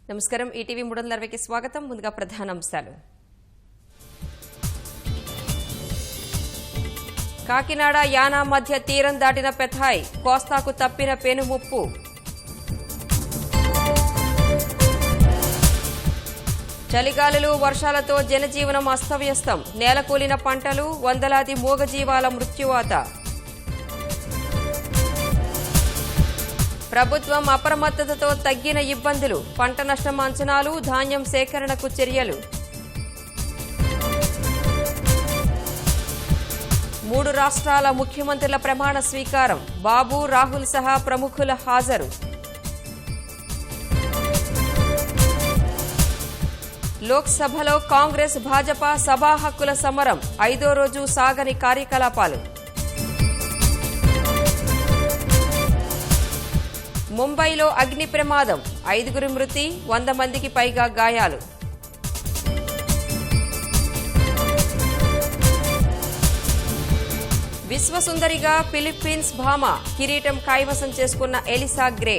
నమస్కారం ఈటీవీ 360కి స్వాగతం. ముందుగా ప్రధానాంశాలు. కాకినాడ యానా మధ్య తీరం దాటిన పెథాయ్, కోస్తాకు తప్పిన పెనుముప్పు. చలిగాలులు వర్షాలతో జనజీవనం అస్తవ్యస్తం, నేలకూలిన పంటలు, వందలాది మూగజీవాల మృత్యువాత. ప్రభుత్వం అప్రమత్తతతో తగ్గిన ఇబ్బందులు, పంట నష్టం అంచనాలు, ధాన్యం సేకరణకు చర్యలు. 3 రాష్ట్రాల ముఖ్యమంత్రుల ప్రమాణ స్వీకారం, బాబు రాహుల్ సహా ప్రముఖుల హాజరు. లోక్సభలో కాంగ్రెస్ భాజపా సభా హక్కుల సమరం, 5వ రోజు సాగని కార్యకలాపాలు. ముంబైలో అగ్ని ప్రమాదం, 5గురి మృతి, 100 మందికి పైగా గాయాలు. విశ్వసుందరిగా ఫిలిప్పీన్స్ భామ కిరీటం కైవసం చేసుకున్న ఎలిసా గ్రే.